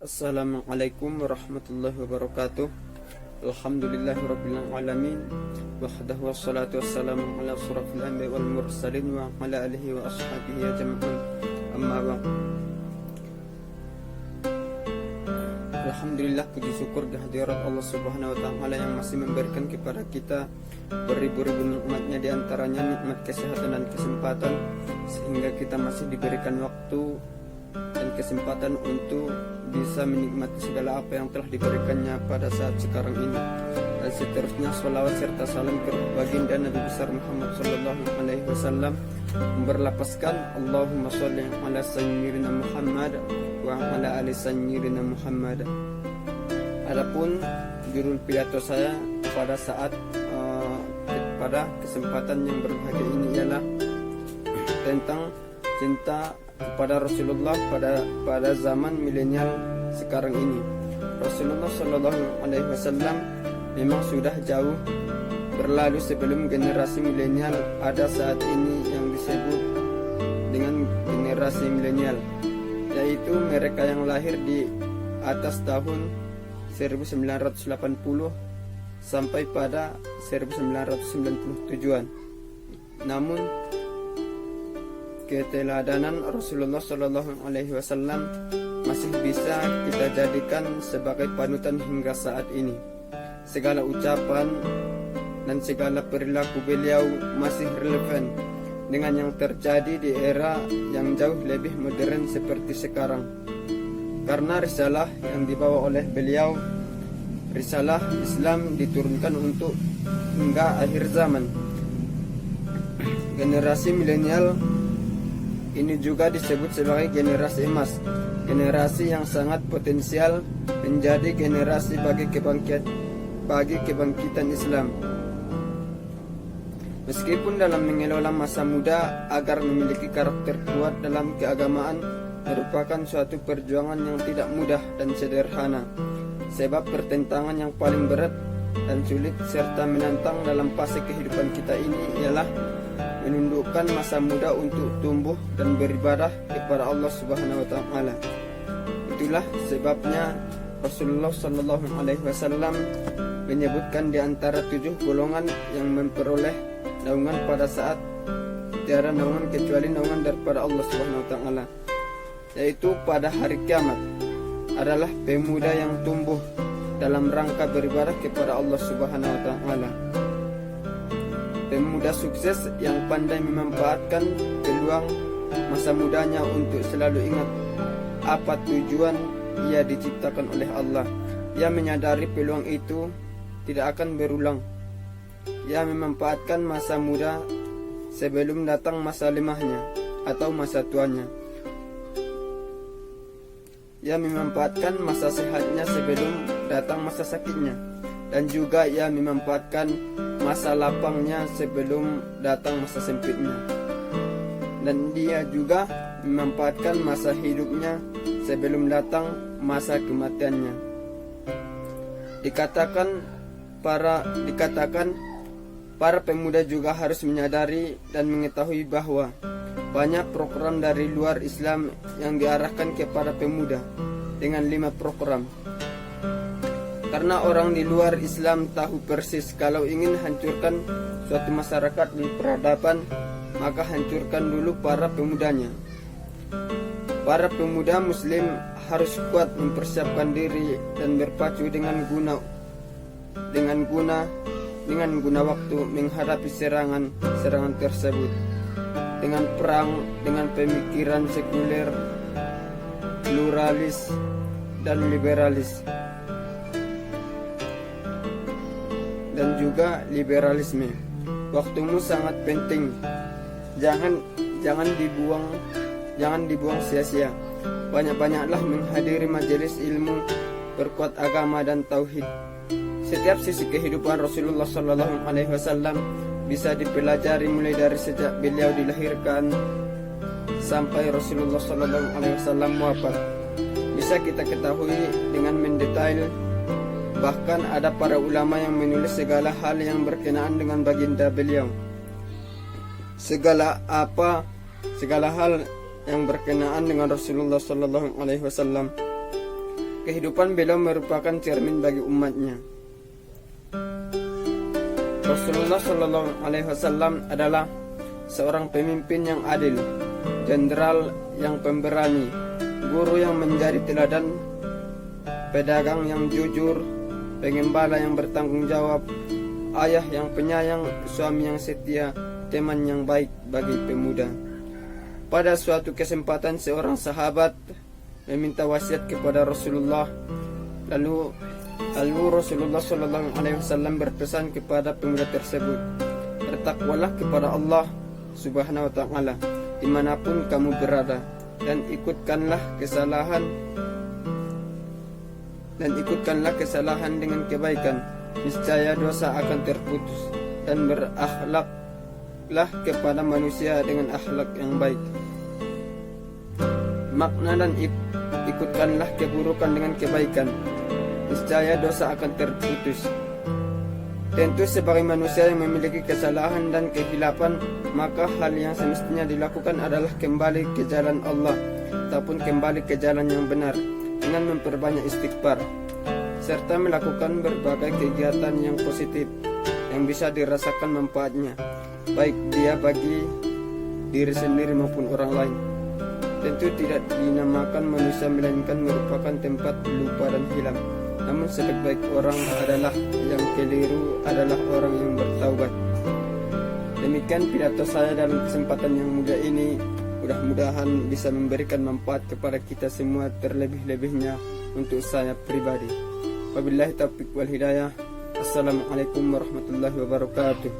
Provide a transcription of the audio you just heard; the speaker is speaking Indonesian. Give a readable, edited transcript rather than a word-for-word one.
Assalamualaikum warahmatullahi wabarakatuh. Alhamdulillahirabbil alamin. Wahdahu wassalatu wassalamu ala asyrafil anbiya'i wal mursalin wa ala alihi wa ashabihi ajma'in. Amma ba'd. Alhamdulillah, puji syukur kehadirat Allah Subhanahu wa taala yang masih memberikan kepada kita beribu-ribu nikmatnya, di antaranya nikmat kesehatan dan kesempatan, sehingga kita masih diberikan waktu dan kesempatan untuk bisa menikmati segala apa yang telah diberikannya pada saat sekarang ini. Dan seterusnya salawat serta salam ke baginda Nabi besar Muhammad sallallahu alaihi wasallam, berlapaskan Allahumma sholli ala sayyidina Muhammad wa ala ali sayyidina Muhammad. Adapun judul pidato saya pada saat pada kesempatan yang berbahagia ini ialah tentang cinta kepada Rasulullah pada zaman milenial sekarang ini. Rasulullah Shallallahu Alaihi Wasallam memang sudah jauh berlalu sebelum generasi milenial ada saat ini yang disebut dengan generasi milenial, yaitu mereka yang lahir di atas tahun 1980 sampai pada 1997-an. Namun keteladanan Rasulullah Shallallahu Alaihi Wasallam masih bisa kita jadikan sebagai panutan hingga saat ini. Segala ucapan dan segala perilaku beliau masih relevan dengan yang terjadi di era yang jauh lebih modern seperti sekarang. Karena risalah yang dibawa oleh beliau, risalah Islam, diturunkan untuk hingga akhir zaman. Generasi milenial ini juga disebut sebagai generasi emas, generasi yang sangat potensial menjadi generasi bagi kebangkitan Islam. Meskipun dalam mengelola masa muda agar memiliki karakter kuat dalam keagamaan merupakan suatu perjuangan yang tidak mudah dan sederhana, sebab pertentangan yang paling berat dan sulit serta menantang dalam fase kehidupan kita ini ialah menundukkan masa muda untuk tumbuh dan beribadah kepada Allah Subhanahu wa taala. Itulah sebabnya Rasulullah Shallallahu alaihi wasallam menyebutkan di antara 7 golongan yang memperoleh naungan pada saat tiada naungan kecuali naungan daripada Allah Subhanahu wa taala, yaitu pada hari kiamat adalah pemuda yang tumbuh dalam rangka beribadah kepada Allah Subhanahu wa taala. Pemuda sukses yang pandai memanfaatkan peluang masa mudanya untuk selalu ingat apa tujuan ia diciptakan oleh Allah. Ia menyadari peluang itu tidak akan berulang. Ia memanfaatkan masa muda sebelum datang masa lemahnya atau masa tuanya. Ia memanfaatkan masa sehatnya sebelum datang masa sakitnya. Dan juga ia memanfaatkan masa lapangnya sebelum datang masa sempitnya. Dan dia juga memanfaatkan masa hidupnya sebelum datang masa kematiannya. Dikatakan para pemuda juga harus menyadari dan mengetahui bahwa banyak program dari luar Islam yang diarahkan kepada pemuda dengan 5 program. Karena orang di luar Islam tahu persis kalau ingin hancurkan suatu masyarakat di peradaban, maka hancurkan dulu para pemudanya. Para pemuda Muslim harus kuat mempersiapkan diri dan berpacu dengan guna waktu menghadapi serangan tersebut. Dengan perang, dengan pemikiran sekuler, pluralis dan liberalis, dan juga liberalisme. Waktumu sangat penting. Jangan dibuang sia-sia. Banyak-banyaklah menghadiri majelis ilmu, perkuat agama dan tauhid. Setiap sisi kehidupan Rasulullah Sallallahu Alaihi Wasallam bisa dipelajari mulai dari sejak beliau dilahirkan sampai Rasulullah Sallallahu Alaihi Wasallam wafat. Bisa kita ketahui dengan mendetail. Bahkan ada para ulama yang menulis segala hal yang berkenaan dengan baginda beliau. Segala hal yang berkenaan dengan Rasulullah Sallallahu Alaihi Wasallam. kehidupan beliau merupakan cermin bagi umatnya. Rasulullah Shallallahu Alaihi Wasallam adalah seorang pemimpin yang adil, jenderal yang pemberani, guru yang menjadi teladan, pedagang yang jujur, pengembala yang bertanggung jawab, ayah yang penyayang, suami yang setia, teman yang baik bagi pemuda. Pada suatu kesempatan seorang sahabat meminta wasiat kepada Rasulullah. Lalu Rasulullah Shallallahu Alaihi Wasallam berpesan kepada pemuda tersebut, bertakwalah kepada Allah Subhanahu Wa Taala dimanapun kamu berada, dan ikutkanlah kesalahan dengan kebaikan, niscaya dosa akan terputus, dan berakhlaklah kepada manusia dengan akhlak yang baik. Makna dan ikutkanlah keburukan dengan kebaikan, niscaya dosa akan terputus. Tentu sebagai manusia yang memiliki kesalahan dan kehilapan, maka hal yang semestinya dilakukan adalah kembali ke jalan Allah ataupun kembali ke jalan yang benar dengan memperbanyak istighfar, serta melakukan berbagai kegiatan yang positif yang bisa dirasakan manfaatnya, baik dia bagi diri sendiri maupun orang lain. Tentu tidak dinamakan manusia melainkan merupakan tempat lupa dan hilang. Namun sebaik-baik orang adalah yang keliru adalah orang yang bertaubat. Demikian pidato saya dalam kesempatan yang mulia ini. Mudah-mudahan bisa memberikan manfaat kepada kita semua, terlebih-lebihnya untuk saya pribadi. Wabillahi taufiq wal hidayah. Assalamualaikum warahmatullahi wabarakatuh.